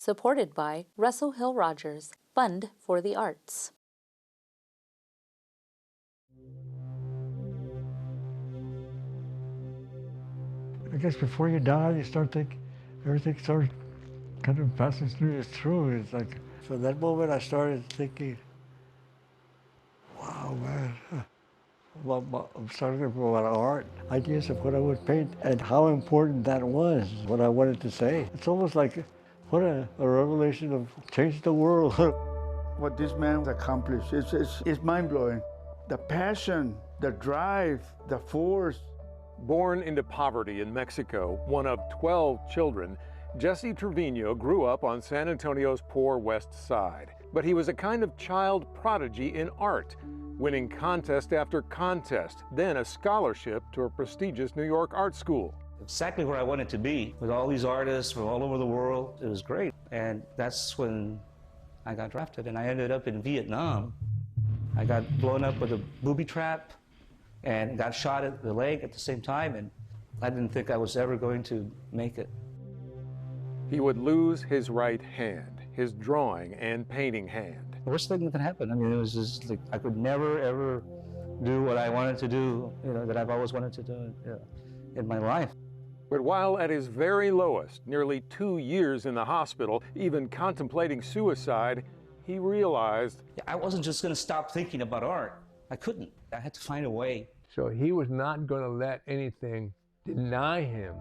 Supported by Russell Hill Rogers, Fund for the Arts. I guess before you die, you start thinking, everything starts kind of passing through. It's like, from that moment I started thinking, wow, man. I'm starting to go about art, ideas of what I would paint and how important that was, what I wanted to say. It's almost like, what a revelation of changing the world. What this man accomplished is mind-blowing. The passion, the drive, the force. Born into poverty in Mexico, one of 12 children, Jesse Trevino grew up on San Antonio's poor west side. But he was a kind of child prodigy in art, winning contest after contest, then a scholarship to a prestigious New York art school. Exactly where I wanted to be, with all these artists from all over the world. It was great. And that's when I got drafted, and I ended up in Vietnam. I got blown up with a booby trap and got shot at the leg at the same time, and I didn't think I was ever going to make it. He would lose his right hand, his drawing and painting hand. The worst thing that could happen. I mean, it was just like I could never, ever do what I wanted to do, that I've always wanted to do in my life. But while at his very lowest, nearly 2 years in the hospital, even contemplating suicide, he realized I wasn't just going to stop thinking about art. I couldn't. I had to find a way. So he was not going to let anything deny him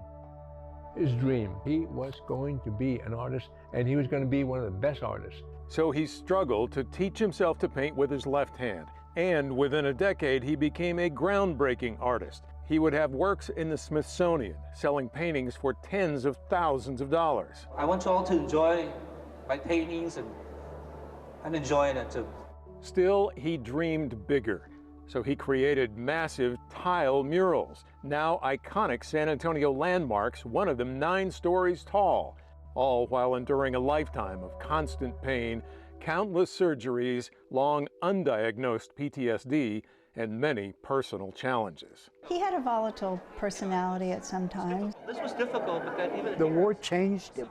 his dream. He was going to be an artist, and he was going to be one of the best artists. So he struggled to teach himself to paint with his left hand. And within a decade, he became a groundbreaking artist. He would have works in the Smithsonian, selling paintings for tens of thousands of dollars. I want you all to enjoy my paintings, and I'm enjoying it too. Still, he dreamed bigger. So he created massive tile murals, now iconic San Antonio landmarks, one of them 9 stories tall, all while enduring a lifetime of constant pain, countless surgeries, long undiagnosed PTSD, and many personal challenges. He had a volatile personality at some times. This was difficult, but then even... The war changed him.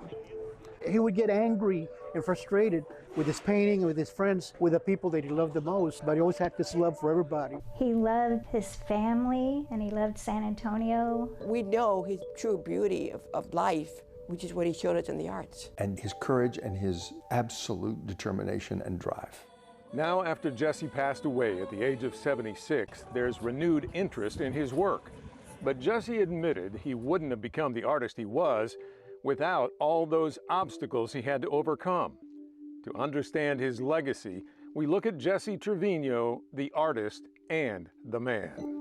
He would get angry and frustrated with his painting, with his friends, with the people that he loved the most, but he always had this love for everybody. He loved his family, and he loved San Antonio. We know his true beauty of life, which is what he showed us in the arts. And his courage and his absolute determination and drive. Now, after Jesse passed away at the age of 76, there's renewed interest in his work. But Jesse admitted he wouldn't have become the artist he was without all those obstacles he had to overcome. To understand his legacy, we look at Jesse Trevino, the artist and the man.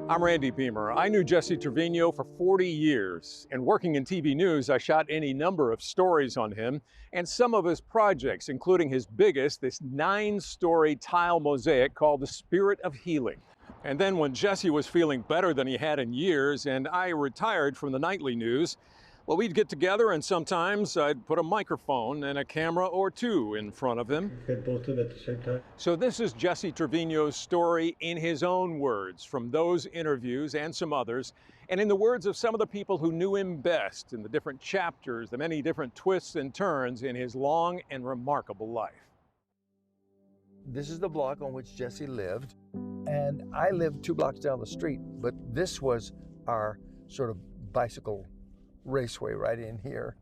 I'm Randy Beamer. I knew Jesse Trevino for 40 years, and working in TV news, I shot any number of stories on him and some of his projects, including his biggest, this 9-story tile mosaic called The Spirit of Healing. And then when Jesse was feeling better than he had in years, and I retired from the nightly news, well, we'd get together, and sometimes I'd put a microphone and a camera or two in front of him. Get both of them at the same time. So this is Jesse Trevino's story in his own words, from those interviews and some others, and in the words of some of the people who knew him best in the different chapters, the many different twists and turns in his long and remarkable life. This is the block on which Jesse lived, and I lived 2 blocks down the street, but this was our sort of bicycle raceway right in here.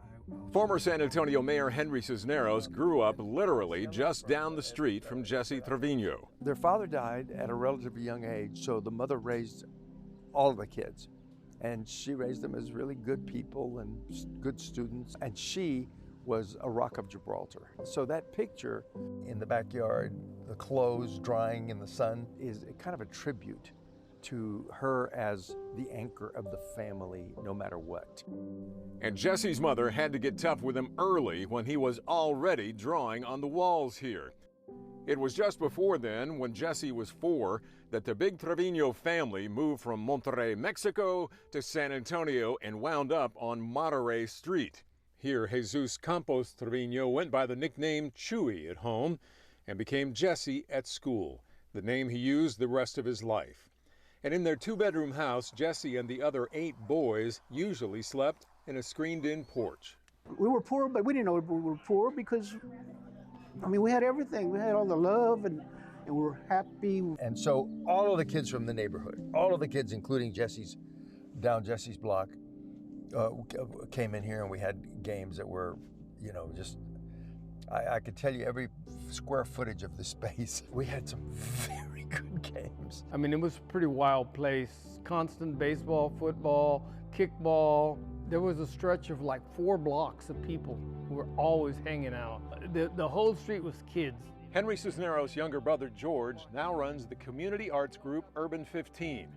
Former San Antonio Mayor Henry Cisneros grew up literally just down the street from Jesse Trevino. Their father died at a relatively young age, so the mother raised all of the kids. And she raised them as really good people and good students. And she was a Rock of Gibraltar. So that picture in the backyard, the clothes drying in the sun, is kind of a tribute to her as the anchor of the family, no matter what. And Jesse's mother had to get tough with him early when he was already drawing on the walls here. It was just before then, when Jesse was 4, that the big Trevino family moved from Monterrey, Mexico to San Antonio and wound up on Monterey Street. Here, Jesus Campos Trevino went by the nickname Chewy at home and became Jesse at school, the name he used the rest of his life. And in their two-bedroom house, Jesse and the other 8 boys usually slept in a screened-in porch. We were poor, but we didn't know we were poor because, I mean, we had everything. We had all the love and we were happy. And so all of the kids from the neighborhood, all of the kids, including down Jesse's block, came in here, and we had games that were, you know, just, I could tell you every square footage of the space. We had some very good games. I mean, it was a pretty wild place. Constant baseball, football, kickball. There was a stretch of like 4 blocks of people who were always hanging out. The whole street was kids. Henry Cisneros' younger brother George now runs the community arts group Urban 15.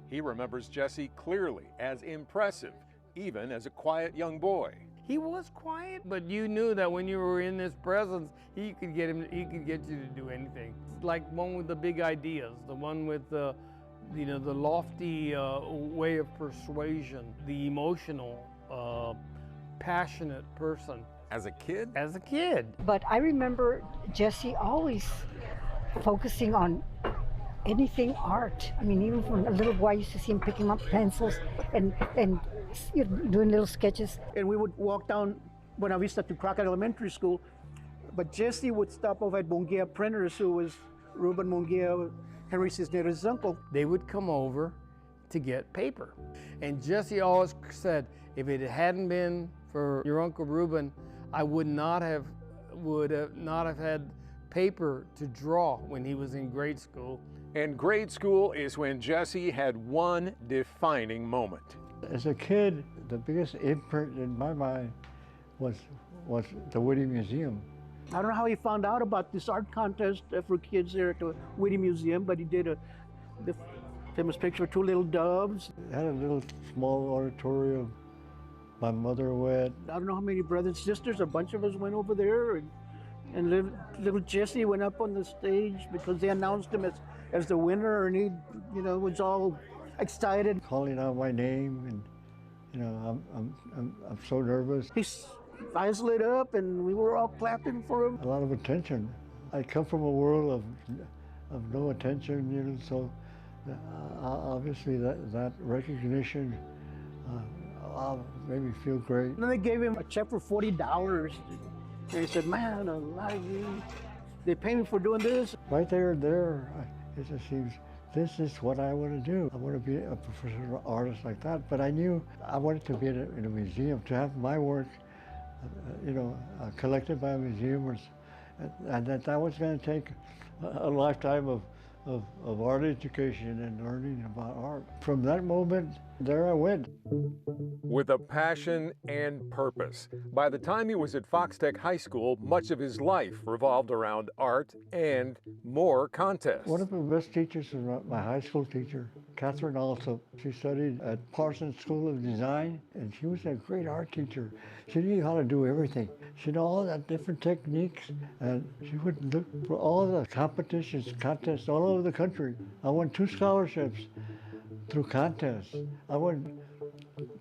He remembers Jesse clearly as impressive, even as a quiet young boy. He was quiet, but you knew that when you were in his presence, he could get you to do anything. It's like one with the big ideas, the one with the, you know, the lofty way of persuasion, the emotional, passionate person. As a kid? As a kid. But I remember Jesse always focusing on anything art. I mean, even from a little boy, I used to see him picking up pencils and you know, doing little sketches. And we would walk down Buena Vista to Crockett Elementary School, but Jesse would stop off at Munguia Printers, who was Ruben Munguia, Henry Cisneros' uncle. They would come over to get paper. And Jesse always said, if it hadn't been for your Uncle Ruben, I would not have had paper to draw when he was in grade school. And grade school is when Jesse had one defining moment. As a kid, the biggest imprint in my mind was the Whitty Museum. I don't know how he found out about this art contest for kids there at the Whitty Museum, but he did the famous picture of 2 little doves. It had a little small auditorium. My mother went. I don't know how many brothers and sisters, a bunch of us went over there, and little Jesse went up on the stage because they announced him as the winner, and he, you know, was all excited. Calling out my name, and, you know, I'm so nervous. His eyes lit up, and we were all clapping for him. A lot of attention. I come from a world of no attention, you know, so obviously that recognition made me feel great. And then they gave him a check for $40. And he said, man, a lot of you, they pay me for doing this. Right there and there, it just seems, this is what I want to do. I want to be a professional artist like that, but I knew I wanted to be in a museum, to have my work, you know, collected by museums, and that was going to take a lifetime of art education and learning about art. From that moment, there I went. With a passion and purpose. By the time he was at Fox Tech High School, much of his life revolved around art and more contests. One of the best teachers was my high school teacher, Catherine Alsop. She studied at Parsons School of Design, and she was a great art teacher. She knew how to do everything. She knew all the different techniques, and she would look for all the competitions, contests all over the country. I won 2 scholarships through contests. I won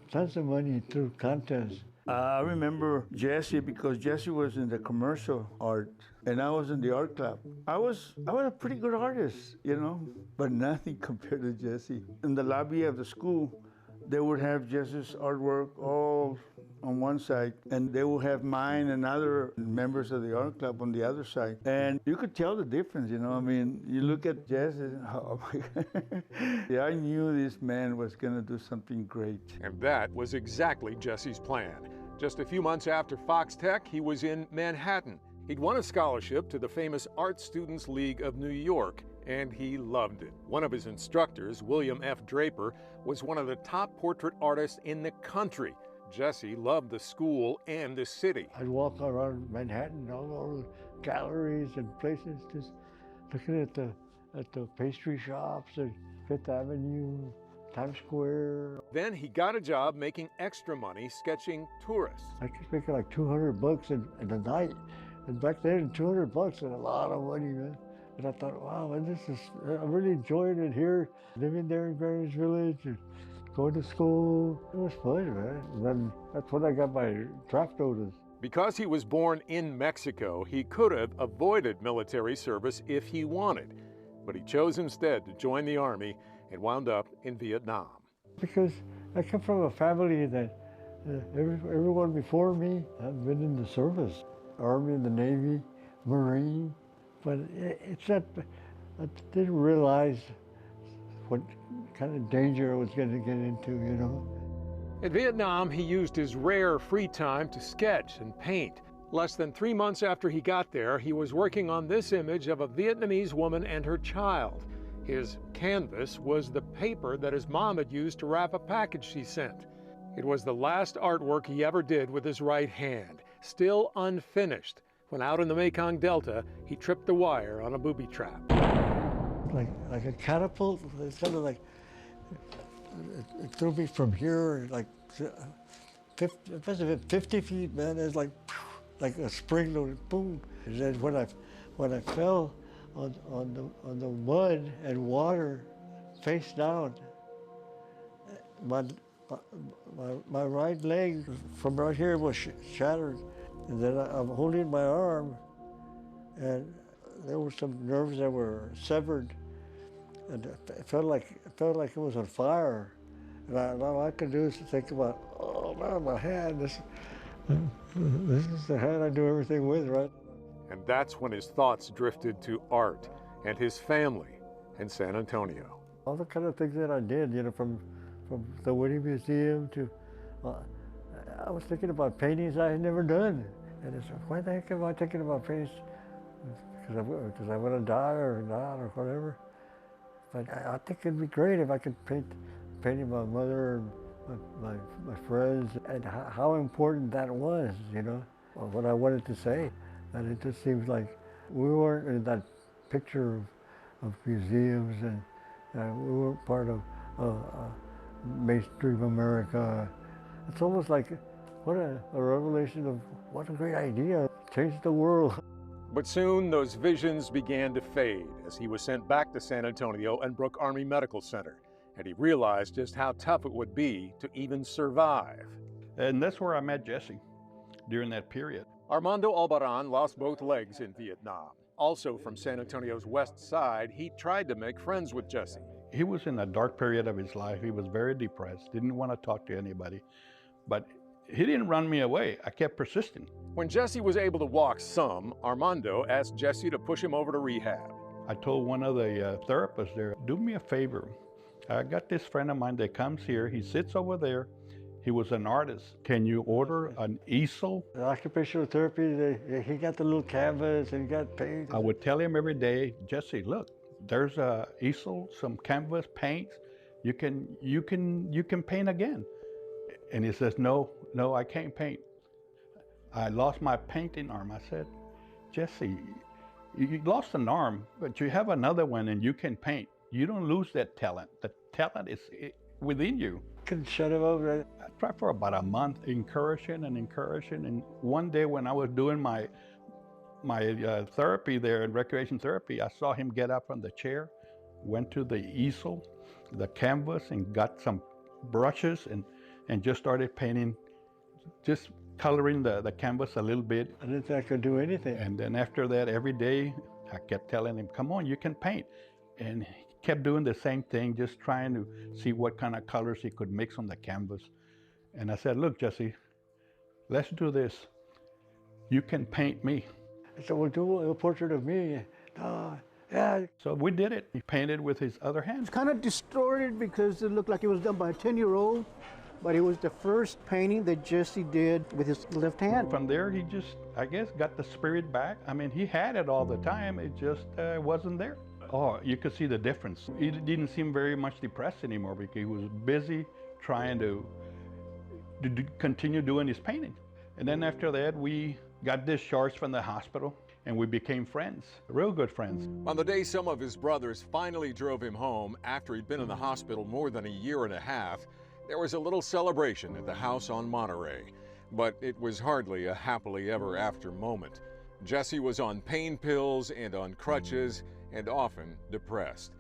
tons of money through contests. I remember Jesse because Jesse was in the commercial art and I was in the art club. I was a pretty good artist, you know, but nothing compared to Jesse. In the lobby of the school, they would have Jesse's artwork all on one side, and they would have mine and other members of the art club on the other side. And you could tell the difference, you know. I mean, you look at Jesse, oh my God. Yeah, I knew this man was gonna do something great. And that was exactly Jesse's plan. Just a few months after Fox Tech, he was in Manhattan. He'd won a scholarship to the famous Art Students League of New York, and he loved it. One of his instructors, William F. Draper, was one of the top portrait artists in the country. Jesse loved the school and the city. I'd walk around Manhattan, all over galleries and places, just looking at the pastry shops and Fifth Avenue, Times Square. Then he got a job making extra money sketching tourists. I could make like $200 in a night. And back then, $200 was a lot of money, man. And I thought, wow, man, I'm really enjoying it here, living there in Greenwich Village and going to school. It was fun, man. And then that's when I got my draft notice. Because he was born in Mexico, he could have avoided military service if he wanted, but he chose instead to join the Army and wound up in Vietnam. Because I come from a family that everyone before me have been in the service, Army, the Navy, Marine, but it's not, I didn't realize what kind of danger I was going to get into, you know. In Vietnam, he used his rare free time to sketch and paint. Less than 3 months after he got there, he was working on this image of a Vietnamese woman and her child. His canvas was the paper that his mom had used to wrap a package she sent. It was the last artwork he ever did with his right hand, still unfinished, when out in the Mekong Delta, he tripped the wire on a booby trap. Like a catapult, it's kind of like, it threw me from here, like 50 feet, man. It's like a spring loaded, boom. And then when I fell on the mud and water, face down, my right leg from right here was shattered, and then I'm holding my arm, and there were some nerves that were severed, and it felt like it was on fire. And all I could do is think about, oh man, my hand. This is the hand I do everything with, right? And that's when his thoughts drifted to art and his family in San Antonio. All the kind of things that I did, you know, from the Whitney Museum to, I was thinking about paintings I had never done. And I said, why the heck am I thinking about paintings? Because I want to die or not or whatever. But I think it'd be great if I could painting my mother and my friends, and how important that was, you know, what I wanted to say. And it just seems like we weren't in that picture of museums, and we weren't part of mainstream America. It's almost like, what a revelation of what a great idea, changed the world. But soon those visions began to fade as he was sent back to San Antonio and Brooke Army Medical Center, and he realized just how tough it would be to even survive. And that's where I met Jesse during that period. Armando Albaran lost both legs in Vietnam. Also from San Antonio's west side, he tried to make friends with Jesse. He was in a dark period of his life. He was very depressed, didn't want to talk to anybody. But he didn't run me away. I kept persisting. When Jesse was able to walk some, Armando asked Jesse to push him over to rehab. I told one of the therapists there, do me a favor. I got this friend of mine that comes here. He sits over there. He was an artist. Can you order an easel? The occupational therapy, he got the little canvas and he got paint. I would tell him every day, Jesse, look, there's a easel, some canvas, paint. You can paint again. And he says, no, I can't paint. I lost my painting arm. I said, Jesse, you lost an arm, but you have another one and you can paint. You don't lose that talent. The talent is within you. Couldn't shut him up, right? I tried for about a month, encouraging. And one day when I was doing my therapy there, recreation therapy, I saw him get up from the chair, went to the easel, the canvas, and got some brushes and just started painting, just coloring the canvas a little bit. I didn't think I could do anything. And then after that, every day, I kept telling him, come on, you can paint. And he kept doing the same thing, just trying to see what kind of colors he could mix on the canvas. And I said, look, Jesse, let's do this. You can paint me. I said, well, do a portrait of me. Yeah. So we did it. He painted with his other hand. It's kind of distorted because it looked like it was done by a 10-year-old, but it was the first painting that Jesse did with his left hand. From there, he just, I guess, got the spirit back. I mean, he had it all the time. It just wasn't there. Oh, you could see the difference. He didn't seem very much depressed anymore because he was busy trying to continue doing his painting. And then after that, we got discharged from the hospital and we became friends, real good friends. On the day some of his brothers finally drove him home after he'd been in the hospital more than a year and a half, there was a little celebration at the house on Monterey. But it was hardly a happily ever after moment. Jesse was on pain pills and on crutches and often depressed.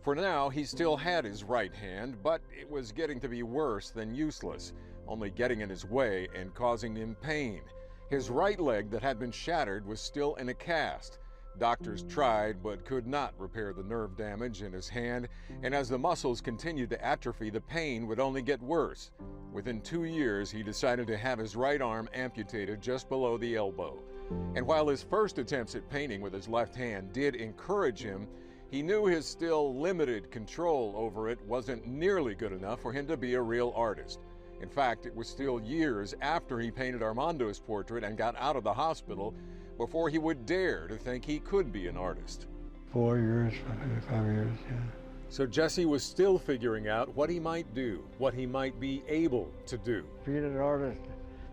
For now, he still had his right hand, but it was getting to be worse than useless, only getting in his way and causing him pain. His right leg that had been shattered was still in a cast. Doctors tried but could not repair the nerve damage in his hand, and as the muscles continued to atrophy, the pain would only get worse. Within 2 years, he decided to have his right arm amputated just below the elbow. And while his first attempts at painting with his left hand did encourage him, he knew his still limited control over it wasn't nearly good enough for him to be a real artist. In fact, it was still years after he painted Armando's portrait and got out of the hospital before he would dare to think he could be an artist. 4 years, 5 years, yeah. So Jesse was still figuring out what he might do, what he might be able to do. Being an artist,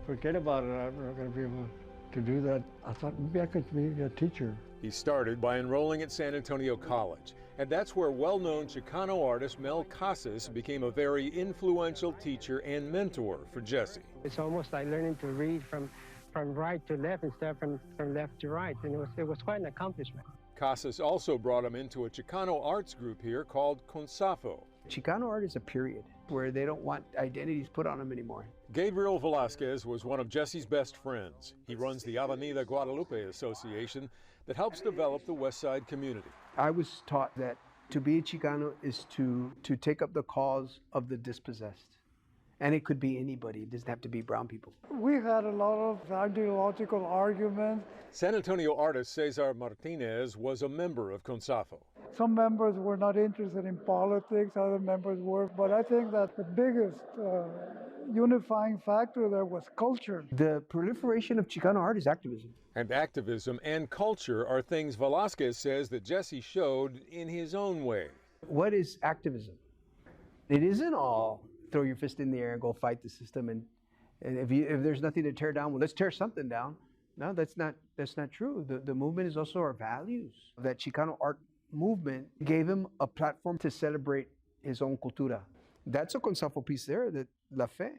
forget about it, I'm not going to be able to do that. I thought maybe I could be a teacher. He started by enrolling at San Antonio College, and that's where well-known Chicano artist Mel Casas became a very influential teacher and mentor for Jesse. It's almost like learning to read from right to left instead of from left to right, and it was quite an accomplishment. Casas also brought him into a Chicano arts group here called Consafo. Chicano art is a period where they don't want identities put on them anymore. Gabriel Velasquez was one of Jesse's best friends. He runs the Avenida Guadalupe Association that helps develop the West Side community. I was taught that to be a Chicano is to take up the cause of the dispossessed. And it could be anybody, it doesn't have to be brown people. We had a lot of ideological arguments. San Antonio artist Cesar Martinez was a member of Consafo. Some members were not interested in politics, other members were, but I think that the biggest unifying factor there was culture. The proliferation of Chicano art is activism. And activism and culture are things Velasquez says that Jesse showed in his own way. What is activism? It isn't all throw your fist in the air and go fight the system, and if there's nothing to tear down, well, let's tear something down. No, that's not true. The movement is also our values. That Chicano art movement gave him a platform to celebrate his own cultura. That's a Consafo piece there, that La Fe,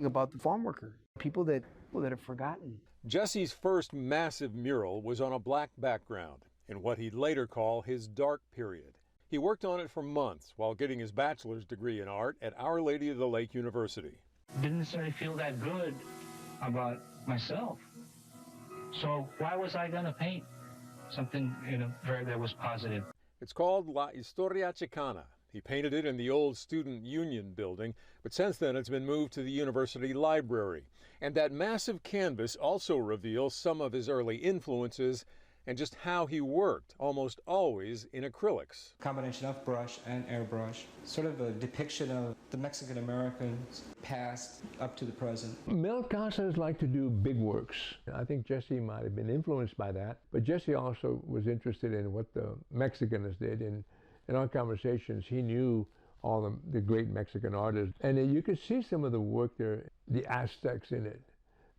about the farm worker, people that are forgotten. Jesse's first massive mural was on a black background in what he'd later call his dark period. He worked on it for months while getting his bachelor's degree in art at Our Lady of the Lake University. Didn't necessarily feel that good about myself. So why was I going to paint something that was positive? It's called La Historia Chicana. He painted it in the old Student Union building, but since then it's been moved to the university library. And that massive canvas also reveals some of his early influences and just how he worked, almost always in acrylics. Combination of brush and airbrush, sort of a depiction of the Mexican Americans past up to the present. Mel Casas liked to do big works. I think Jesse might have been influenced by that, but Jesse also was interested in what the Mexicans did. And in our conversations, he knew all the great Mexican artists. And you could see some of the work there, the Aztecs in it.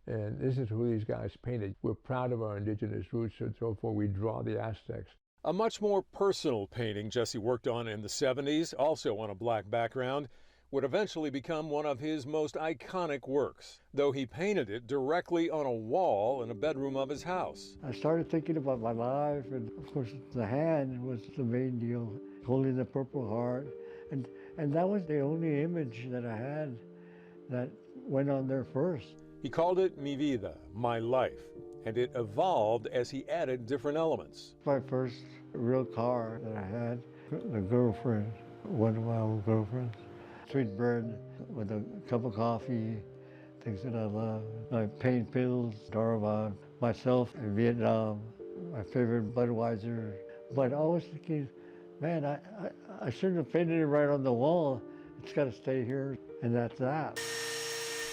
And this is who these guys painted. We're proud of our indigenous roots, and so forth. We draw the Aztecs. A much more personal painting Jesse worked on in the 70s, also on a black background, would eventually become one of his most iconic works, though he painted it directly on a wall in a bedroom of his house. I started thinking about my life, and of course the hand was the main deal, holding the Purple Heart. And that was the only image that I had that went on there first. He called it Mi Vida, My Life, and it evolved as he added different elements. My first real car that I had, the girlfriend, one of my old girlfriends. Sweet bread with a cup of coffee, things that I love. My pain pills, Darvon, myself in Vietnam, my favorite Budweiser. But I was thinking, man, I shouldn't have painted it right on the wall. It's got to stay here, and that's that.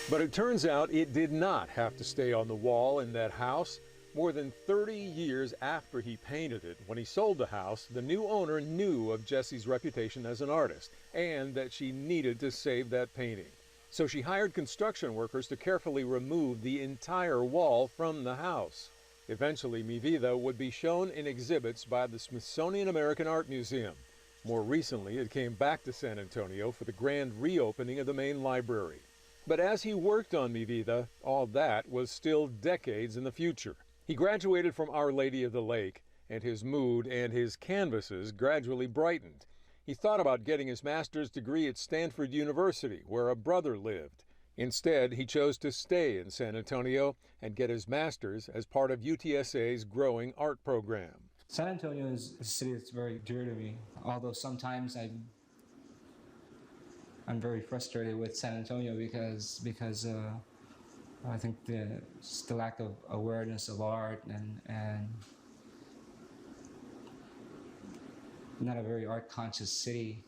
But it turns out it did not have to stay on the wall in that house. More than 30 years after he painted it, when he sold the house, the new owner knew of Jesse's reputation as an artist and that she needed to save that painting. So she hired construction workers to carefully remove the entire wall from the house. Eventually, Mi Vida would be shown in exhibits by the Smithsonian American Art Museum. More recently, it came back to San Antonio for the grand reopening of the main library. But as he worked on Mi Vida, all that was still decades in the future. He graduated from Our Lady of the Lake, and his mood and his canvases gradually brightened. He thought about getting his master's degree at Stanford University, where a brother lived. Instead, he chose to stay in San Antonio and get his master's as part of UTSA's growing art program. San Antonio is a city that's very dear to me, although sometimes I'm very frustrated with San Antonio because I think the lack of awareness of art and not a very art-conscious city,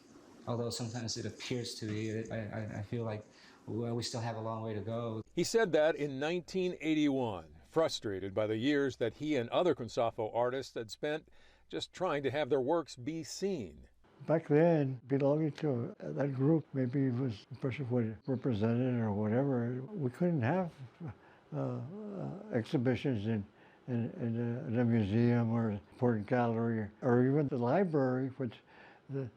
although sometimes it appears to be. I feel like we still have a long way to go. He said that in 1981, frustrated by the years that he and other Consafo artists had spent just trying to have their works be seen. Back then, belonging to that group, maybe it was the person who represented or whatever, we couldn't have exhibitions in a museum or important gallery or even the library, which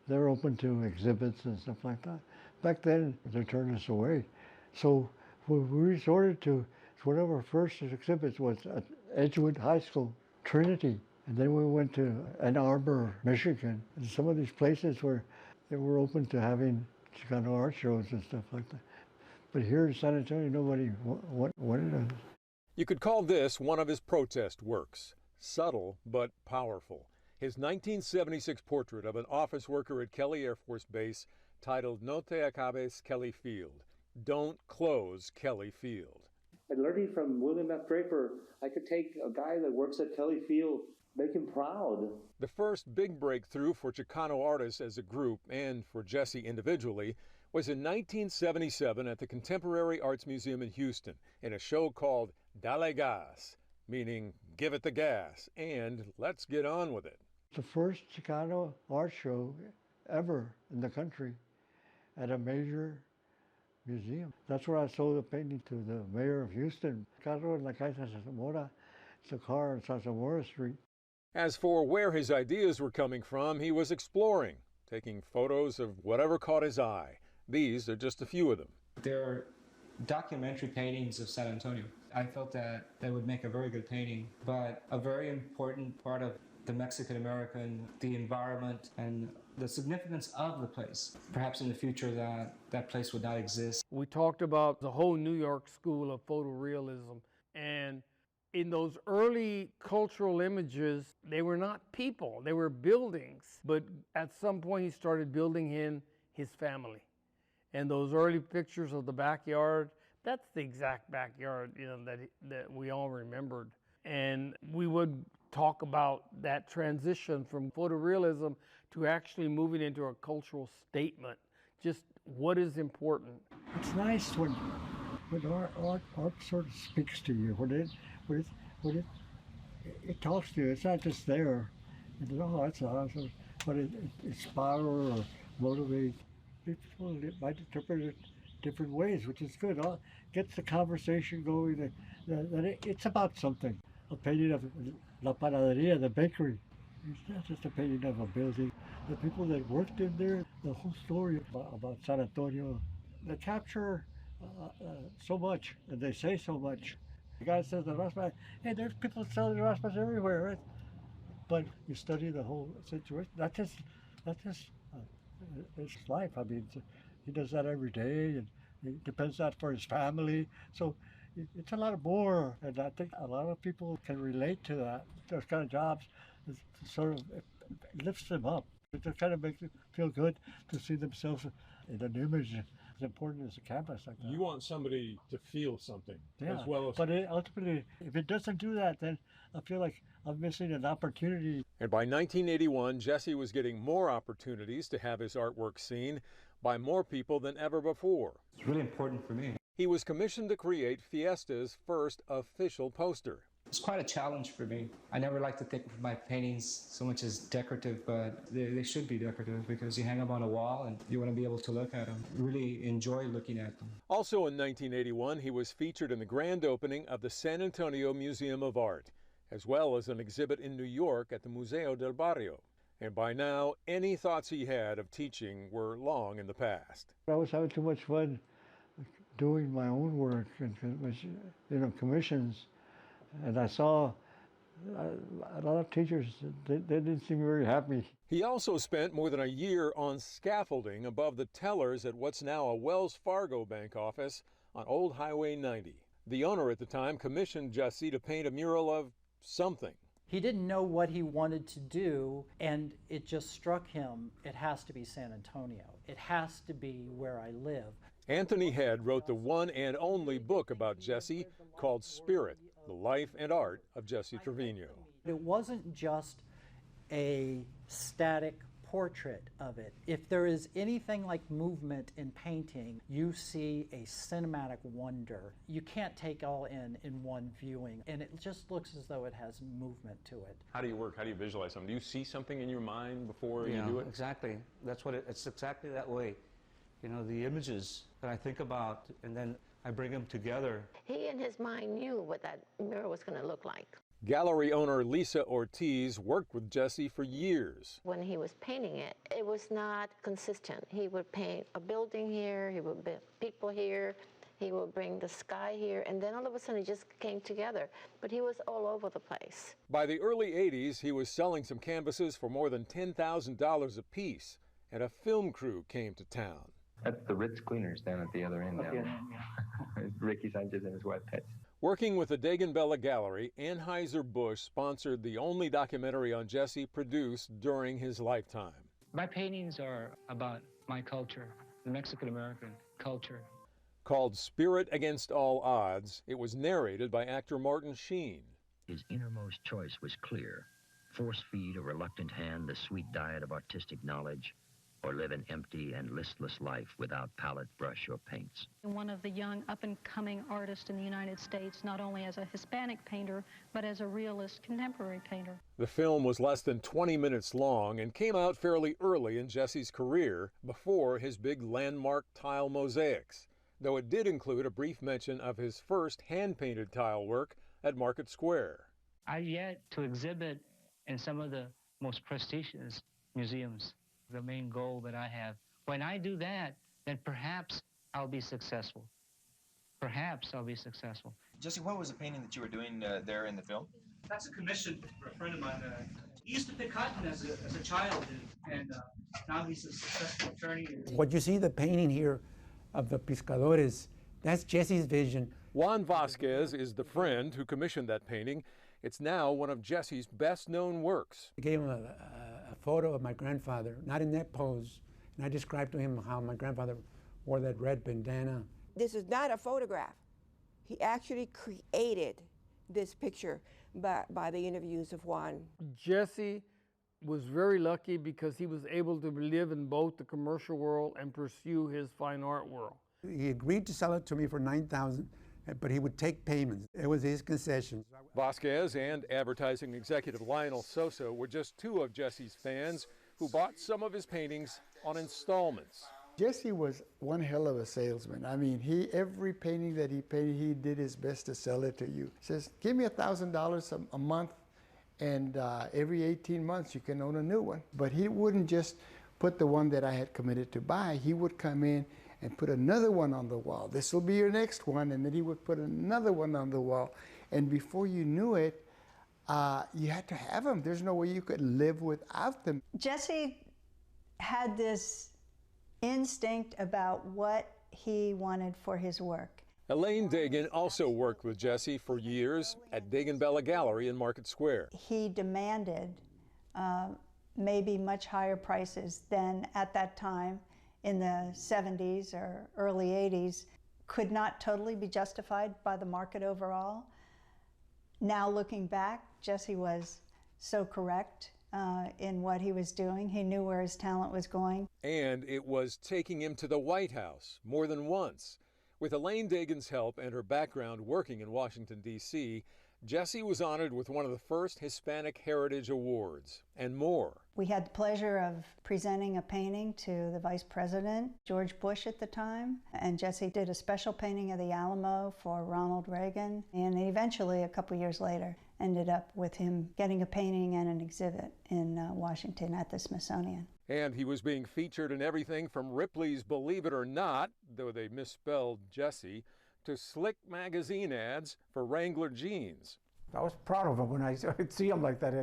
they're open to exhibits and stuff like that. Back then, they turned us away. So we resorted to one of our first exhibits was at Edgewood High School, Trinity. And then we went to Ann Arbor, Michigan. And some of these places where they were open to having Chicano art shows and stuff like that. But here in San Antonio, nobody wanted us. You could call this one of his protest works, subtle but powerful. His 1976 portrait of an office worker at Kelly Air Force Base titled No te acabes Kelly Field, Don't Close Kelly Field. And learning from William F. Draper, I could take a guy that works at Kelly Field, make him proud. The first big breakthrough for Chicano artists as a group and for Jesse individually was in 1977 at the Contemporary Arts Museum in Houston in a show called Dale Gas, meaning give it the gas and let's get on with it. The first Chicano art show ever in the country at a major museum. That's where I sold the painting to the mayor of Houston. Carro en la calle San Zamora. It's a car on San Zamora Street. As for where his ideas were coming from, he was exploring, taking photos of whatever caught his eye. These are just a few of them. There are documentary paintings of San Antonio. I felt that would make a very good painting, but a very important part of the Mexican-American, the environment, and the significance of the place. Perhaps in the future that place would not exist. We talked about the whole New York school of photorealism, and in those early cultural images, they were not people, they were buildings. But at some point he started building in his family. And those early pictures of the backyard, that's the exact backyard, that we all remembered. And we would talk about that transition from photorealism to actually moving into a cultural statement. Just what is important. It's nice when art sort of speaks to you, when it talks to you. It's not just there. That's awesome. But it inspires or motivates. People might interpret it different ways, which is good. Gets the conversation going. That it's about something. A painting of La Panaderia, the bakery. It's not just a painting of a building. The people that worked in there, the whole story about San Antonio, they capture so much, and they say so much. The guy says the raspa, hey, there's people selling raspas everywhere, right? But you study the whole situation. That's just it's life. I mean, he does that every day, and he depends on that for his family. So it's a lot more, and I think a lot of people can relate to that. Those kind of jobs, it sort of it lifts them up. It just kind of makes them feel good to see themselves in an image as important as a canvas like that. You want somebody to feel something, yeah, as well as... But ultimately, if it doesn't do that, then I feel like I'm missing an opportunity. And by 1981, Jesse was getting more opportunities to have his artwork seen by more people than ever before. It's really important for me. He was commissioned to create Fiesta's first official poster. It's quite a challenge for me. I never like to think of my paintings so much as decorative, but they should be decorative because you hang them on a wall and you want to be able to look at them, really enjoy looking at them. Also in 1981, he was featured in the grand opening of the San Antonio Museum of Art, as well as an exhibit in New York at the Museo del Barrio. And by now, any thoughts he had of teaching were long in the past. I was having too much fun doing my own work and commissions. And I saw a lot of teachers, they didn't seem very happy. He also spent more than a year on scaffolding above the tellers at what's now a Wells Fargo bank office on Old Highway 90. The owner at the time commissioned Jesse to paint a mural of something. He didn't know what he wanted to do, and it just struck him, it has to be San Antonio. It has to be where I live. Anthony Head wrote the one and only book about Jesse called Spirit, the life and art of Jesse Trevino. It wasn't just a static portrait of it. If there is anything like movement in painting, you see a cinematic wonder. You can't take all in one viewing, and it just looks as though it has movement to it. How do you work? How do you visualize something? Do you see something in your mind before you do it? Exactly. That's what it's exactly that way. You know, the images that I think about, and then I bring them together. He in his mind knew what that mural was going to look like. Gallery owner Lisa Ortiz worked with Jesse for years. When he was painting it, it was not consistent. He would paint a building here, he would paint people here, he would bring the sky here, and then all of a sudden it just came together. But he was all over the place. By the early 80s, he was selling some canvases for more than $10,000 a piece, and a film crew came to town. That's the Ritz Cleaners down at the other end now. Ricky Sanchez and his wife Pets. Working with the Dagan-Bella Gallery, Anheuser-Busch sponsored the only documentary on Jesse produced during his lifetime. My paintings are about my culture, the Mexican-American culture. Called Spirit Against All Odds, it was narrated by actor Martin Sheen. His innermost choice was clear. Force-feed a reluctant hand the sweet diet of artistic knowledge, or live an empty and listless life without palette, brush, or paints. One of the young up-and-coming artists in the United States, not only as a Hispanic painter, but as a realist contemporary painter. The film was less than 20 minutes long and came out fairly early in Jesse's career, before his big landmark tile mosaics, though it did include a brief mention of his first hand-painted tile work at Market Square. I've yet to exhibit in some of the most prestigious museums. The main goal that I have. When I do that, then perhaps I'll be successful. Perhaps I'll be successful. Jesse, what was the painting that you were doing there in the film? That's a commission for a friend of mine. He used to pick cotton as a child, and now he's a successful attorney. What you see, the painting here of the pescadores, that's Jesse's vision. Juan Vasquez is the friend who commissioned that painting. It's now one of Jesse's best-known works. I gave him a photo of my grandfather, not in that pose, and I described to him how my grandfather wore that red bandana. This is not a photograph. He actually created this picture by the interviews of Juan. Jesse was very lucky because he was able to live in both the commercial world and pursue his fine art world. He agreed to sell it to me for $9,000, but he would take payments. It was his concessions. Vasquez and advertising executive Lionel Sosa were just two of Jesse's fans who bought some of his paintings on installments. Jesse was one hell of a salesman. I mean, every painting that he painted, he did his best to sell it to you. He says, give me $1,000 a month, and every 18 months you can own a new one. But he wouldn't just put the one that I had committed to buy. He would come in and put another one on the wall. This will be your next one, and then he would put another one on the wall. And before you knew it, you had to have them. There's no way you could live without them. Jesse had this instinct about what he wanted for his work. Elaine Dagan also worked with Jesse for years at Dagan-Bella Gallery in Market Square. He demanded maybe much higher prices than at that time in the 70s or early 80s could not totally be justified by the market overall. Now looking back, Jesse was so correct in what he was doing. He knew where his talent was going. And it was taking him to the White House more than once. With Elaine Dagan's help and her background working in Washington, D.C., Jesse was honored with one of the first Hispanic Heritage Awards, and more. We had the pleasure of presenting a painting to the Vice President, George Bush at the time, and Jesse did a special painting of the Alamo for Ronald Reagan, and eventually, a couple years later, ended up with him getting a painting and an exhibit in Washington at the Smithsonian. And he was being featured in everything from Ripley's Believe It or Not, though they misspelled Jesse, to slick magazine ads for Wrangler jeans. I was proud of him when I see him like that,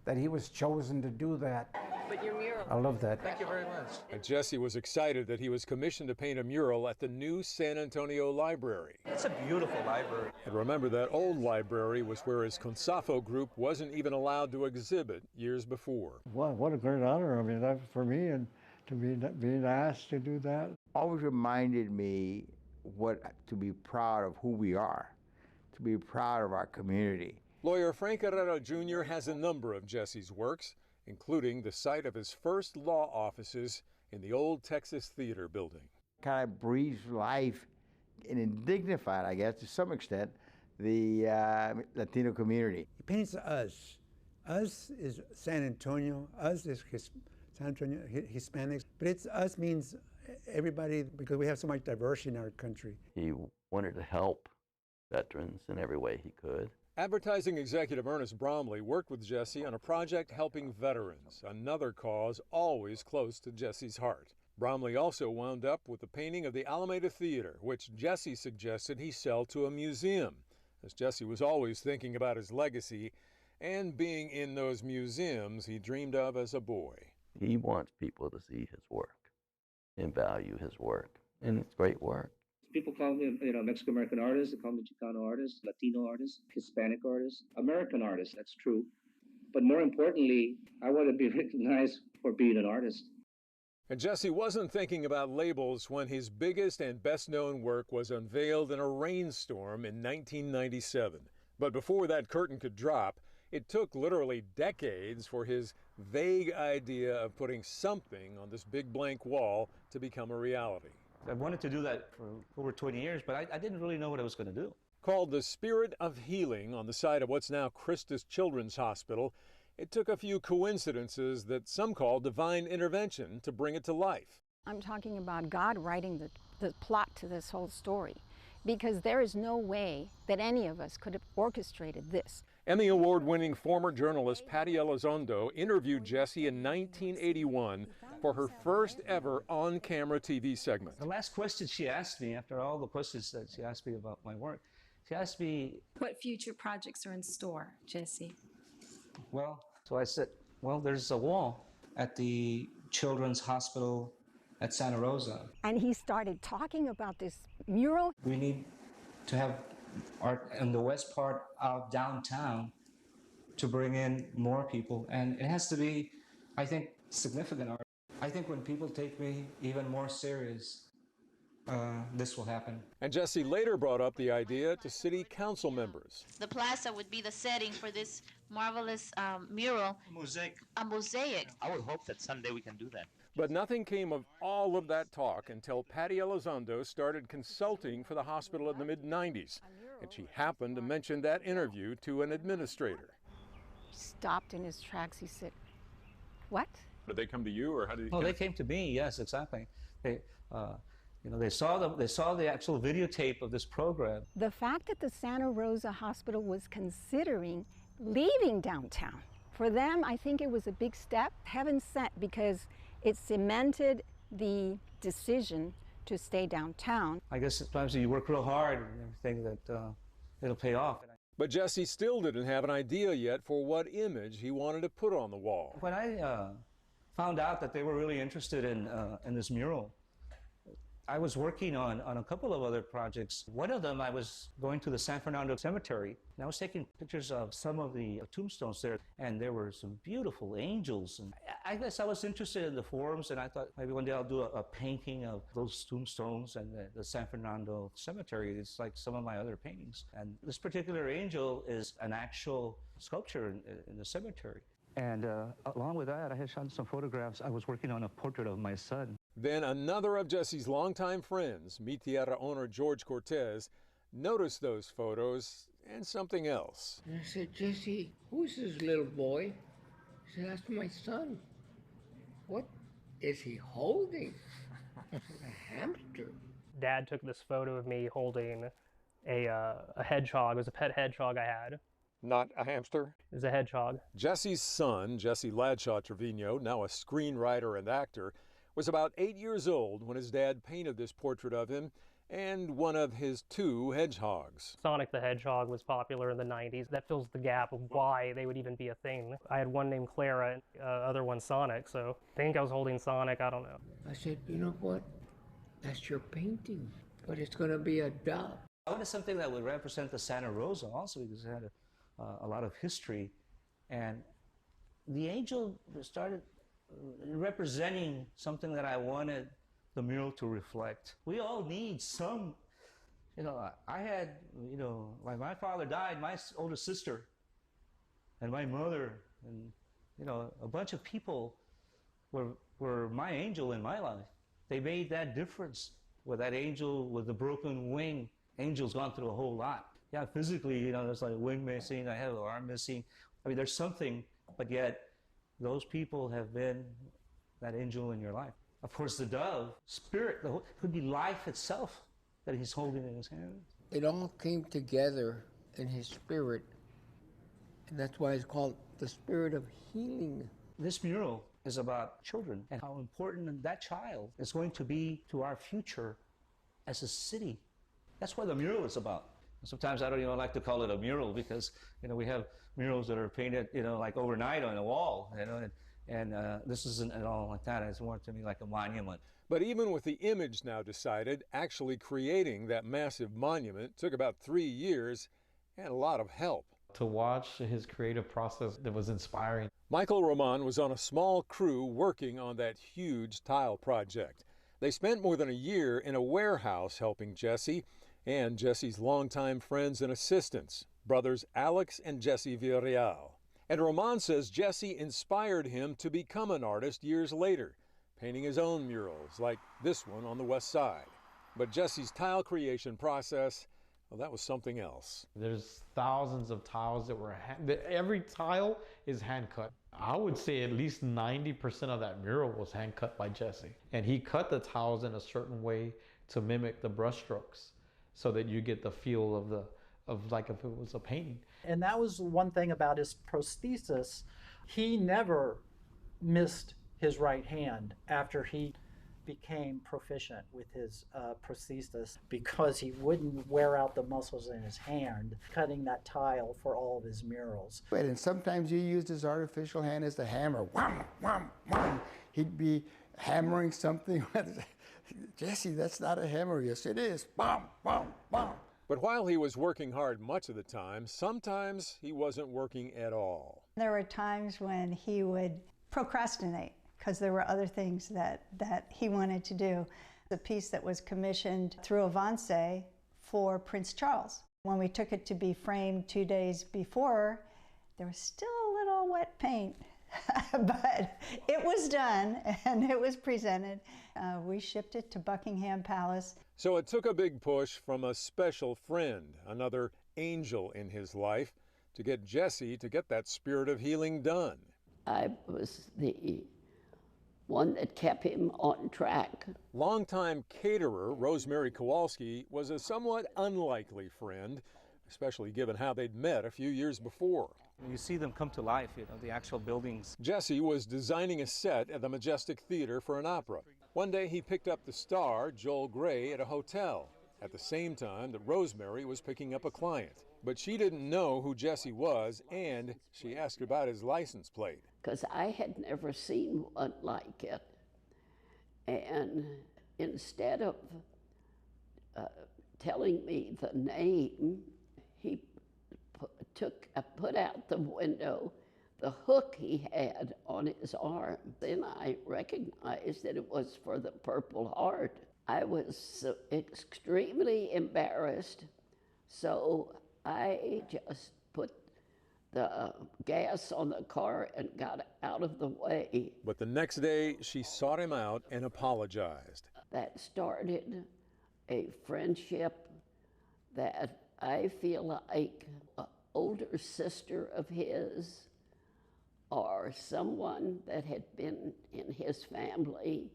that he was chosen to do that. But your mural. I love that. Thank you very much. And Jesse was excited that he was commissioned to paint a mural at the new San Antonio Library. It's a beautiful library. And remember, that old library was where his Consafo group wasn't even allowed to exhibit years before. What a great honor. I mean, that for me, and to being asked to do that. Always reminded me to be proud of who we are, to be proud of our community. Lawyer Frank Herrera Jr. has a number of Jesse's works, including the site of his first law offices in the old Texas Theater building. Kind of breathes life and dignified, I guess, to some extent, the Latino community. He paints us. Us is San Antonio. Us is San Antonio Hispanics. But it's us means everybody, because we have so much diversity in our country. He wanted to help veterans in every way he could. Advertising executive Ernest Bromley worked with Jesse on a project helping veterans, another cause always close to Jesse's heart. Bromley also wound up with the painting of the Alameda Theater, which Jesse suggested he sell to a museum, as Jesse was always thinking about his legacy and being in those museums he dreamed of as a boy. He wants people to see his work and value his work, and it's great work. People call me, Mexican-American artist, they call me Chicano artist, Latino artist, Hispanic artist, American artist, that's true. But more importantly, I want to be recognized for being an artist. And Jesse wasn't thinking about labels when his biggest and best-known work was unveiled in a rainstorm in 1997. But before that curtain could drop, it took literally decades for his vague idea of putting something on this big blank wall to become a reality. I wanted to do that for over 20 years, but I didn't really know what I was going to do. Called the Spirit of Healing on the site of what's now Christus Children's Hospital, it took a few coincidences that some call divine intervention to bring it to life. I'm talking about God writing the plot to this whole story, because there is no way that any of us could have orchestrated this. Emmy Award-winning former journalist Patty Elizondo interviewed Jesse in 1981 for her first ever on-camera TV segment. The last question she asked me, after all the questions that she asked me about my work, she asked me, what future projects are in store, Jesse? Well, so I said, well, there's a wall at the Children's Hospital at Santa Rosa. And he started talking about this mural. We need to have art in the west part of downtown to bring in more people. And it has to be, I think, significant art. I think when people take me even more serious, this will happen. And Jesse later brought up the idea to city council members. The plaza would be the setting for this marvelous mural. A mosaic. I would hope that someday we can do that. But nothing came of all of that talk until Patty Elizondo started consulting for the hospital in the mid-90s. And she happened to mention that interview to an administrator. He stopped in his tracks. He said, what? Did they come to you, or how did? Oh, they came to me. Yes, exactly. They, they saw the actual videotape of this program. The fact that the Santa Rosa Hospital was considering leaving downtown, for them, I think it was a big step, heaven sent, because it cemented the decision to stay downtown. I guess sometimes you work real hard and everything that it'll pay off. But Jesse still didn't have an idea yet for what image he wanted to put on the wall. When I found out that they were really interested in this mural, I was working on a couple of other projects. One of them, I was going to the San Fernando Cemetery, and I was taking pictures of some of the tombstones there, and there were some beautiful angels. And I guess I was interested in the forms, and I thought maybe one day I'll do a painting of those tombstones and the San Fernando Cemetery. It's like some of my other paintings. And this particular angel is an actual sculpture in the cemetery. And along with that, I had shot some photographs. I was working on a portrait of my son. Then another of Jesse's longtime friends, Mi Tierra owner George Cortez, noticed those photos and something else. And I said, Jesse, who's this little boy? He said, that's my son. What is he holding? A hamster. Dad took this photo of me holding a hedgehog. It was a pet hedgehog I had. Not a hamster? It was a hedgehog. Jesse's son, Jesse Ladshaw Trevino, now a screenwriter and actor, was about 8 years old when his dad painted this portrait of him and one of his 2 hedgehogs. Sonic the Hedgehog was popular in the 90s. That fills the gap of why they would even be a thing. I had one named Clara and other one Sonic, so I think I was holding Sonic, I don't know. I said, you know what? That's your painting, but it's going to be a dove. I wanted something that would represent the Santa Rosa also, because it had a lot of history. And the angel started representing something that I wanted the mural to reflect. We all need some, I had, when my father died, my older sister and my mother and, a bunch of people were my angel in my life. They made that difference with that angel with the broken wing. Angel's gone through a whole lot. Yeah, physically, there's like a wing missing, I have an arm missing. I mean, there's something, but yet those people have been that angel in your life. Of course, the dove, spirit, it could be life itself that he's holding in his hand. It all came together in his spirit, and that's why it's called the spirit of healing. This mural is about children and how important that child is going to be to our future as a city. That's what the mural is about. Sometimes I don't even like to call it a mural because, we have murals that are painted, like overnight on a wall, and this isn't at all like that. It's more to me like a monument. But even with the image now decided, actually creating that massive monument took about 3 years and a lot of help. To watch his creative process, that was inspiring. Michael Roman was on a small crew working on that huge tile project. They spent more than a year in a warehouse helping Jesse and Jesse's longtime friends and assistants, brothers Alex and Jesse Villarreal. And Roman says Jesse inspired him to become an artist years later, painting his own murals like this one on the west side. But Jesse's tile creation process, well, that was something else. There's thousands of tiles that were every tile is hand cut. I would say at least 90% of that mural was hand cut by Jesse. And he cut the tiles in a certain way to mimic the brush strokes so that you get the feel of like if it was a painting. And that was one thing about his prosthesis. He never missed his right hand after he became proficient with his prosthesis, because he wouldn't wear out the muscles in his hand cutting that tile for all of his murals. And sometimes he used his artificial hand as the hammer. Wham, wham, wham. He'd be hammering something. Jesse, that's not a hammer. Yes, it is. Bam, bam, bam. But while he was working hard much of the time, sometimes he wasn't working at all. There were times when he would procrastinate because there were other things that he wanted to do. The piece that was commissioned through Avance for Prince Charles. When we took it to be framed 2 days before, there was still a little wet paint. But it was done and it was presented. We shipped it to Buckingham Palace. So it took a big push from a special friend, another angel in his life, to get Jesse to get that spirit of healing done. I was the one that kept him on track. Longtime caterer Rosemary Kowalski was a somewhat unlikely friend, especially given how they'd met a few years before. You see them come to life, the actual buildings. Jesse was designing a set at the Majestic Theater for an opera. One day he picked up the star, Joel Grey, at a hotel, at the same time that Rosemary was picking up a client. But she didn't know who Jesse was, and she asked about his license plate. Because I had never seen one like it. And instead of telling me the name, he put out the window the hook he had on his arm. Then I recognized that it was for the Purple Heart. I was extremely embarrassed, so I just put the gas on the car and got out of the way. But the next day, she sought him out and apologized. That started a friendship that I feel like an older sister of his or someone that had been in his family.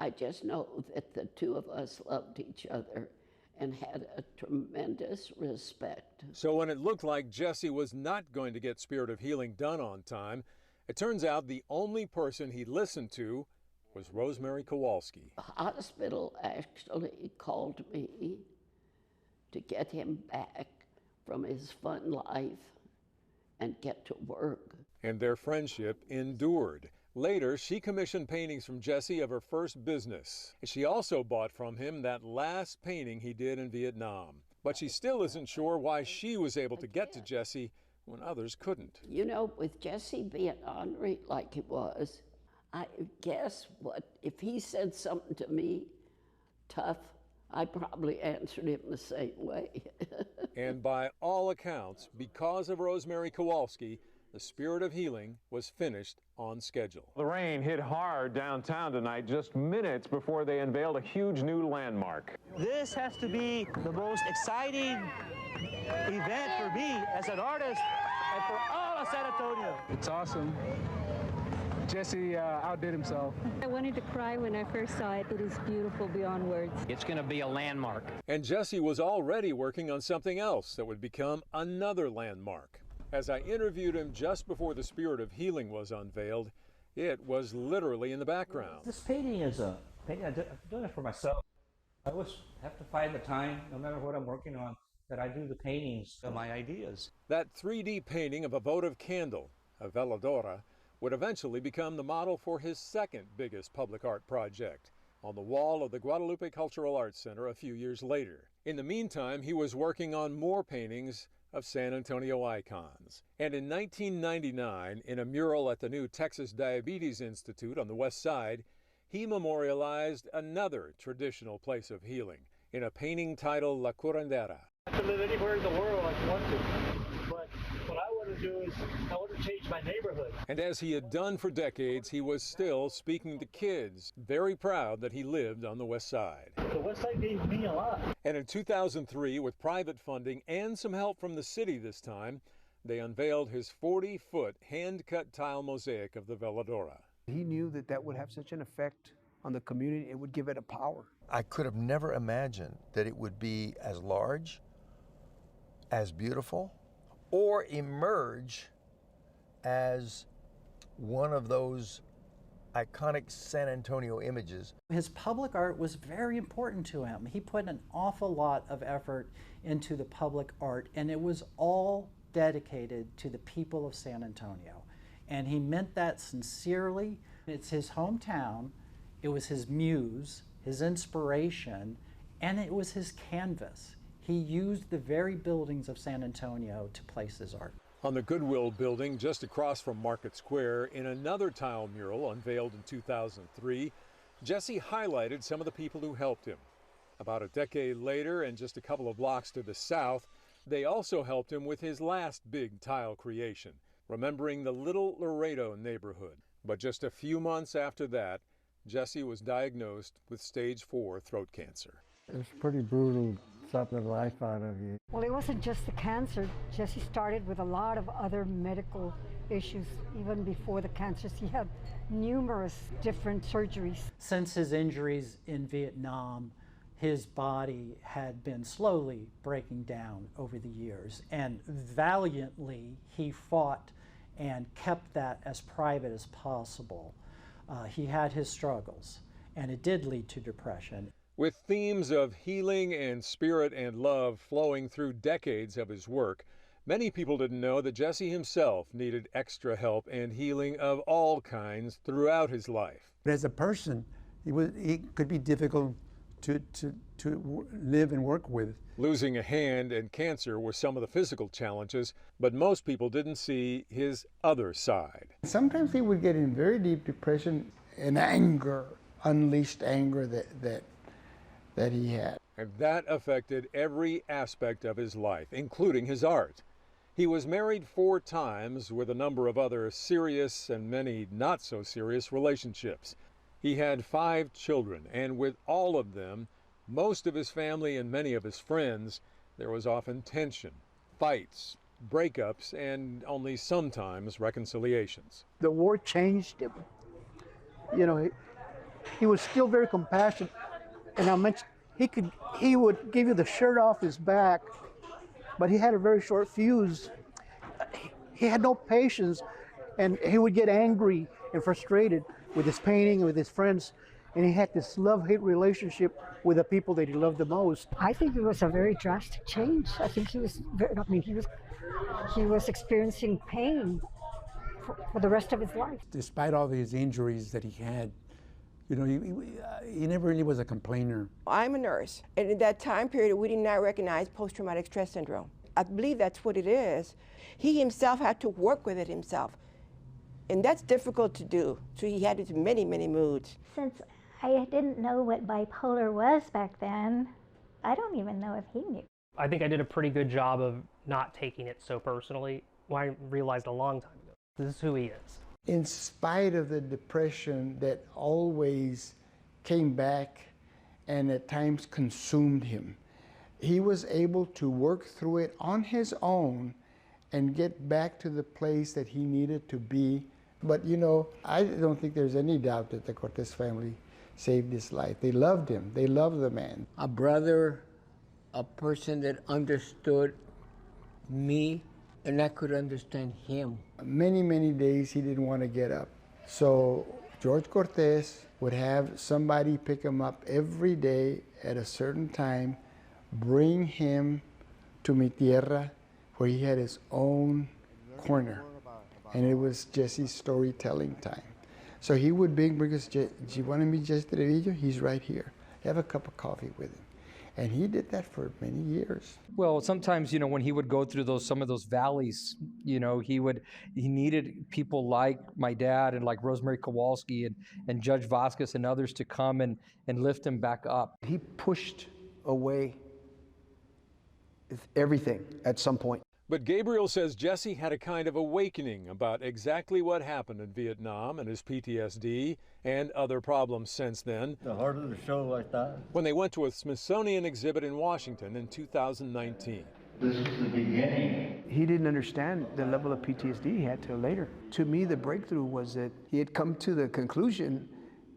I just know that the two of us loved each other and had a tremendous respect. So when it looked like Jesse was not going to get Spirit of Healing done on time, it turns out the only person he listened to was Rosemary Kowalski. The hospital actually called me to get him back from his fun life and get to work. And their friendship endured. Later, she commissioned paintings from Jesse of her first business. She also bought from him that last painting he did in Vietnam. But she still isn't sure why she was able to get to Jesse when others couldn't. You know, with Jesse being ornery like he was, I guess if he said something to me tough, I probably answered him the same way. And by all accounts, because of Rosemary Kowalski, the Spirit of Healing was finished on schedule. The rain hit hard downtown tonight, just minutes before they unveiled a huge new landmark. This has to be the most exciting event for me as an artist and for all of San Antonio. It's awesome. Jesse outdid himself. I wanted to cry when I first saw it. It is beautiful beyond words. It's going to be a landmark. And Jesse was already working on something else that would become another landmark. As I interviewed him just before the Spirit of Healing was unveiled, it was literally in the background. This painting is a painting. I'm doing it for myself. I always have to find the time, no matter what I'm working on, that I do the paintings of my ideas. That 3D painting of a votive candle, a veladora, would eventually become the model for his second biggest public art project, on the wall of the Guadalupe Cultural Arts Center a few years later. In the meantime, he was working on more paintings of San Antonio icons. And in 1999, in a mural at the new Texas Diabetes Institute on the west side, he memorialized another traditional place of healing in a painting titled La Curandera. I could live anywhere in the world I want to, but what I want to do is I want to change my neighborhood. And as he had done for decades, he was still speaking to kids, very proud that he lived on the west side. The west side gave me a lot. And in 2003, with private funding and some help from the city this time, they unveiled his 40-foot hand-cut tile mosaic of the Veladora. He knew that that would have such an effect on the community. It would give it a power. I could have never imagined that it would be as large, as beautiful, or emerge as one of those iconic San Antonio images. His public art was very important to him. He put an awful lot of effort into the public art, and it was all dedicated to the people of San Antonio. And he meant that sincerely. It's his hometown, it was his muse, his inspiration, and it was his canvas. He used the very buildings of San Antonio to place his art. On the Goodwill building just across from Market Square, in another tile mural unveiled in 2003, Jesse highlighted some of the people who helped him. About a decade later, and just a couple of blocks to the south, they also helped him with his last big tile creation, remembering the Little Laredo neighborhood. But just a few months after that, Jesse was diagnosed with stage 4 throat cancer. It's pretty brutal, sucking the life out of you. Well, it wasn't just the cancer. Jesse started with a lot of other medical issues even before the cancers. He had numerous different surgeries. Since his injuries in Vietnam, his body had been slowly breaking down over the years, and valiantly he fought and kept that as private as possible. He had his struggles, and it did lead to depression. With themes of healing and spirit and love flowing through decades of his work, many people didn't know that Jesse himself needed extra help and healing of all kinds throughout his life. But as a person, he could be difficult to live and work with. Losing a hand and cancer were some of the physical challenges, but most people didn't see his other side. Sometimes he would get in very deep depression and anger, unleashed anger that he had. And that affected every aspect of his life, including his art. He was married 4 times with a number of other serious and many not so serious relationships. He had 5 children, and with all of them, most of his family and many of his friends, there was often tension, fights, breakups, and only sometimes reconciliations. The war changed him. You know, he was still very compassionate. And I mentioned he would give you the shirt off his back, but he had a very short fuse. He had no patience And he would get angry and frustrated with his painting and with his friends. And he had this love-hate relationship with the people that he loved the most. I think it was a very drastic change. I think he was he was experiencing pain for the rest of his life. Despite all these injuries that he had, you know, he never really was a complainer. I'm a nurse, and in that time period, we did not recognize post-traumatic stress syndrome. I believe that's what it is. He himself had to work with it himself, and that's difficult to do. So he had it many, many moods. Since I didn't know what bipolar was back then, I don't even know if he knew. I think I did a pretty good job of not taking it so personally. Well, I realized a long time ago, this is who he is. In spite of the depression that always came back and at times consumed him, he was able to work through it on his own and get back to the place that he needed to be. But you know, I don't think there's any doubt that the Cortez family saved his life. They loved him. They loved the man. A brother, a person that understood me, and I could understand him. Many, many days he didn't want to get up. So George Cortez would have somebody pick him up every day at a certain time, bring him to Mi Tierra, where he had his own corner. And it was Jesse's storytelling time. So he would bring us, do you want to meet Jesse Trevino? He's right here. Have a cup of coffee with him. And he did that for many years. Well, sometimes, you know, when he would go through some of those valleys, you know, he needed people like my dad and like Rosemary Kowalski and Judge Vasquez and others to come and lift him back up. He pushed away everything at some point. But Gabriel says Jesse had a kind of awakening about exactly what happened in Vietnam and his PTSD and other problems since then. The heart of the show like that. When they went to a Smithsonian exhibit in Washington in 2019. This is the beginning. He didn't understand the level of PTSD he had till later. To me, the breakthrough was that he had come to the conclusion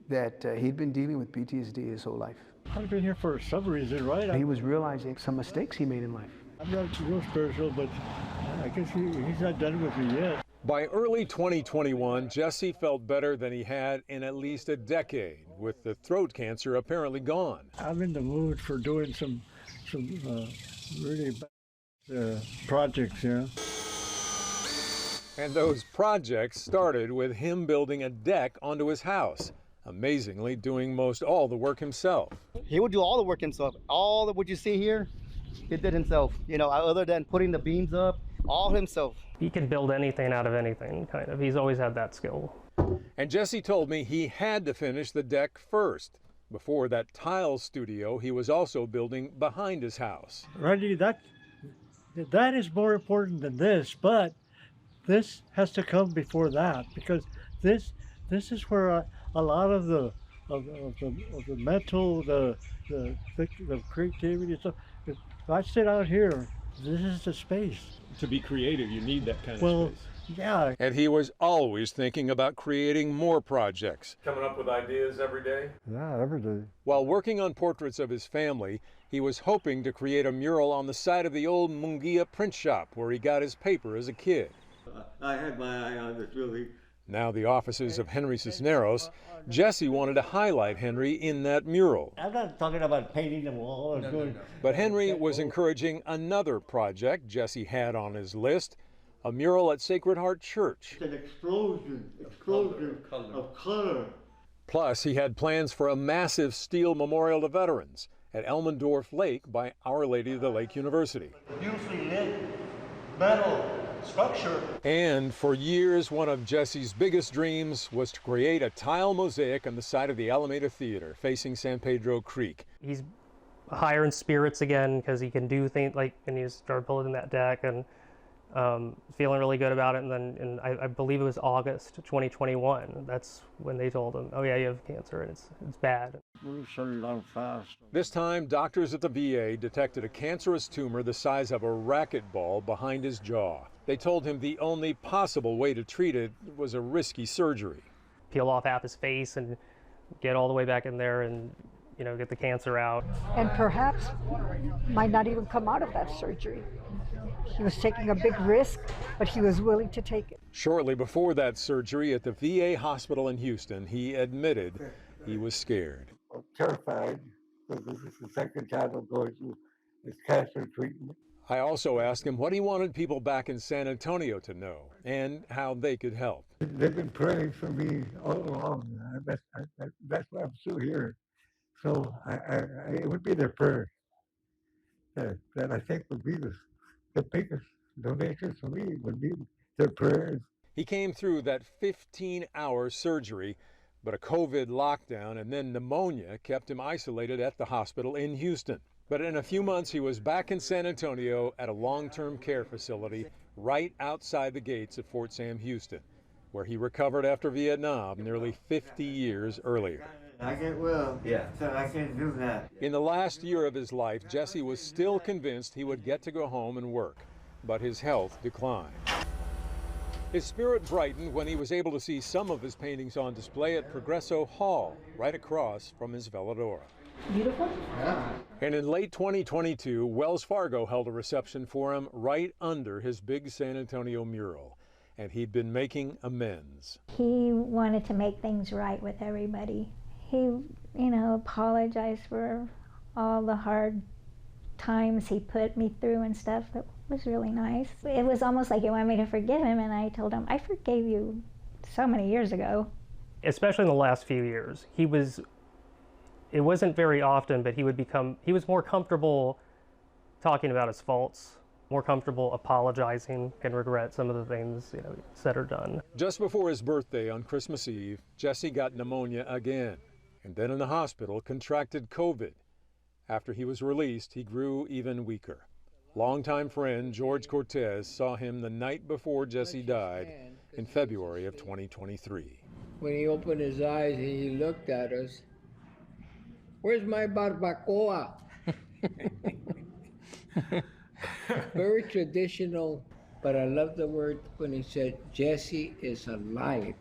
that he'd been dealing with PTSD his whole life. I've been here for some reason, right? He was realizing some mistakes he made in life. I'm not real spiritual, but I guess he's not done with me yet. By early 2021, Jesse felt better than he had in at least a decade, with the throat cancer apparently gone. I'm in the mood for doing some really bad projects, you know. And those projects started with him building a deck onto his house, amazingly doing most all the work himself. He would do all the work himself. All of what you see here, he did himself, you know, other than putting the beams up, all himself. He can build anything out of anything, kind of. He's always had that skill. And Jesse told me he had to finish the deck first. Before that tile studio, he was also building behind his house. Randy, that is more important than this, but this has to come before that, because this is where a lot of the mental, the creativity and stuff. If I sit out here, this is the space. To be creative, you need that kind of space. Yeah. And he was always thinking about creating more projects. Coming up with ideas every day? Yeah, every day. While working on portraits of his family, he was hoping to create a mural on the side of the old Munguia print shop where he got his paper as a kid. I had my eye on this really. Now the offices of Henry Cisneros, Jesse wanted to highlight Henry in that mural. I'm not talking about painting the wall. But Henry was encouraging another project Jesse had on his list, a mural at Sacred Heart Church. It's an explosion of color. Plus, he had plans for a massive steel memorial to veterans at Elmendorf Lake by Our Lady of the Lake University. Beautifully lit metal structure. And for years, one of Jesse's biggest dreams was to create a tile mosaic on the side of the Alameda Theater facing San Pedro Creek. He's higher in spirits again because he can do things like, and he started building that deck and feeling really good about it. And then I believe it was August 2021. That's when they told him, oh yeah, you have cancer and it's bad. We shut it down fast. This time, doctors at the VA detected a cancerous tumor the size of a racquetball behind his jaw. They told him the only possible way to treat it was a risky surgery. Peel off half his face and get all the way back in there and, you know, get the cancer out. And perhaps might not even come out of that surgery. He was taking a big risk, but he was willing to take it. Shortly before that surgery at the VA hospital in Houston, he admitted he was scared. I'm terrified because this is the second time I'm going through this cancer treatment. I also asked him what he wanted people back in San Antonio to know and how they could help. They've been praying for me all along. That's why I'm still here. So it would be their prayer that I think would be the biggest donation for me, would be their prayers. He came through that 15-hour surgery, but a COVID lockdown and then pneumonia kept him isolated at the hospital in Houston. But in a few months, he was back in San Antonio at a long-term care facility right outside the gates of Fort Sam Houston, where he recovered after Vietnam nearly 50 years earlier. I get well, so I can do that. In the last year of his life, Jesse was still convinced he would get to go home and work, but his health declined. His spirit brightened when he was able to see some of his paintings on display at Progresso Hall, right across from his Veladora. Beautiful. Yeah. And in late 2022, Wells Fargo held a reception for him right under his big San Antonio mural, and he'd been making amends. He wanted to make things right with everybody. He, apologized for all the hard times he put me through and stuff. It was really nice. It was almost like he wanted me to forgive him, and I told him, I forgave you so many years ago. Especially in the last few years, it wasn't very often, but he was more comfortable talking about his faults, more comfortable apologizing and regret some of the things said or done. Just before his birthday on Christmas Eve, Jesse got pneumonia again, and then in the hospital contracted COVID. After he was released, he grew even weaker. Longtime friend George Cortez saw him the night before Jesse died in February of 2023. When he opened his eyes and he looked at us, "Where's my barbacoa?" Very traditional, but I love the word when he said, "Jesse is alive."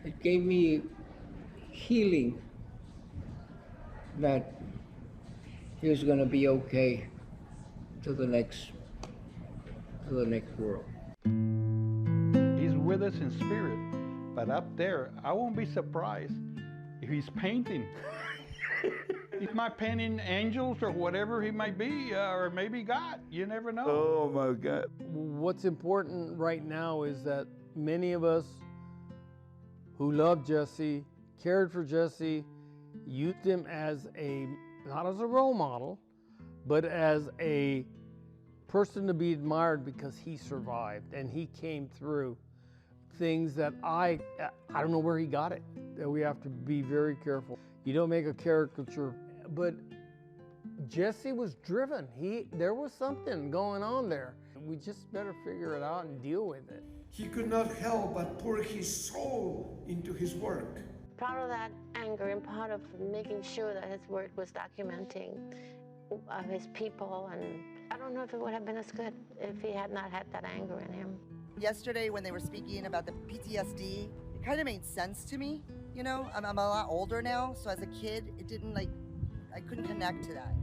It gave me healing that he was going to be okay to the next world. He's with us in spirit, but up there, I won't be surprised if he's painting. He might painting angels or whatever he might be, or maybe God. You never know. Oh my God. What's important right now is that many of us who love Jesse, cared for Jesse, used him as not as a role model, but as a person to be admired because he survived and he came through things that I don't know where he got it, that we have to be very careful. You don't make a caricature, but Jesse was driven. There was something going on there. We just better figure it out and deal with it. He could not help but pour his soul into his work. Proud of that anger and proud of making sure that his work was documenting his people, and I don't know if it would have been as good if he had not had that anger in him. Yesterday when they were speaking about the PTSD, it kind of made sense to me. I'm a lot older now, so as a kid, it didn't I couldn't connect to that.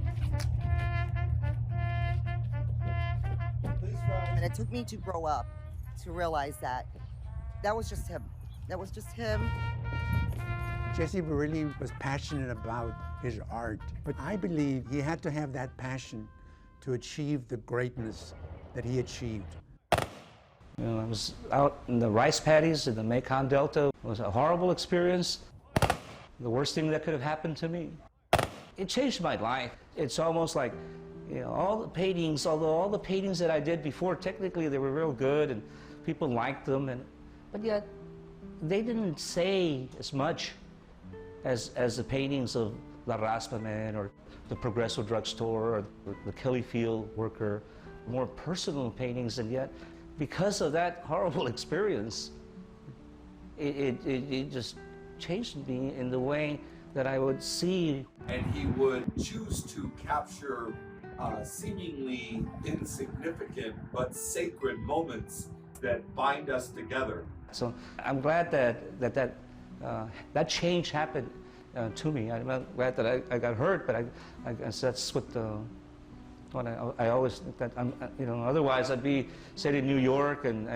And it took me to grow up to realize that was just him. That was just him. Jesse really was passionate about his art, but I believe he had to have that passion to achieve the greatness that he achieved. I was out in the rice paddies in the Mekong Delta. It was a horrible experience. The worst thing that could have happened to me. It changed my life. It's almost like, all the paintings, although all the paintings that I did before, technically they were real good and people liked them, but yet they didn't say as much as the paintings of La Raspa Man or the Progresso Drugstore or the Kelly Field Worker, more personal paintings, and yet because of that horrible experience, it just changed me in the way that I would see. And he would choose to capture seemingly insignificant but sacred moments that bind us together. So I'm glad that change happened to me. I'm not glad that I got hurt, but I guess that's what When I always think that otherwise I'd be sitting in New York and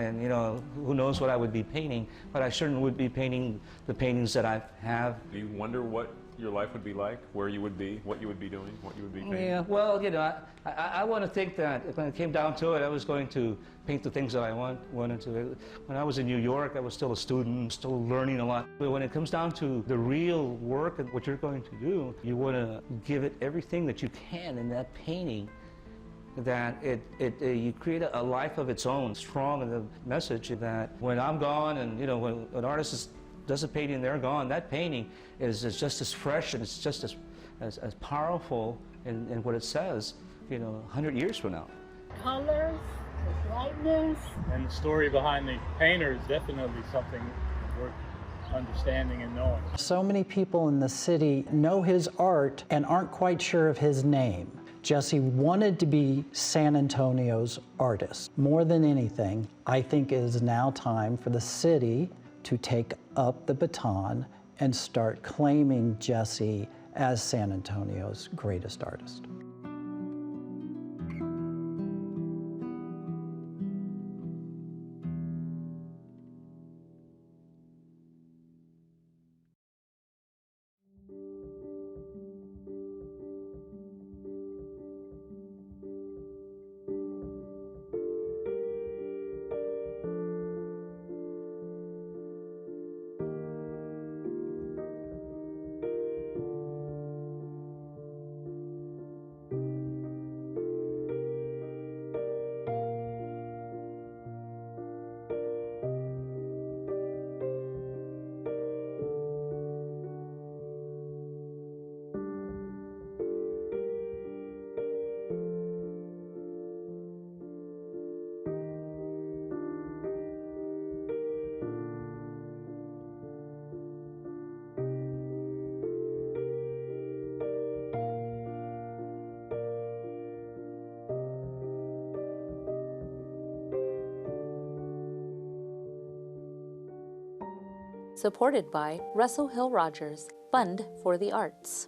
who knows what I would be painting, but I certainly would be painting the paintings that I have. Do you wonder what your life would be like, where you would be, what you would be doing, what you would be painting? Yeah, well, I want to think that when it came down to it, I was going to paint the things that I wanted to. When I was in New York, I was still a student, still learning a lot. But when it comes down to the real work and what you're going to do, you want to give it everything that you can in that painting, that you create a life of its own, strong in the message that when I'm gone and when an artist does a painting, they're gone, that painting is just as fresh and it's just as powerful in what it says, 100 years from now. Colors, lightness. And the story behind the painter is definitely something worth understanding and knowing. So many people in the city know his art and aren't quite sure of his name. Jesse wanted to be San Antonio's artist. More than anything, I think it is now time for the city to take up the baton and start claiming Jesse as San Antonio's greatest artist. Supported by Russell Hill Rogers Fund for the Arts.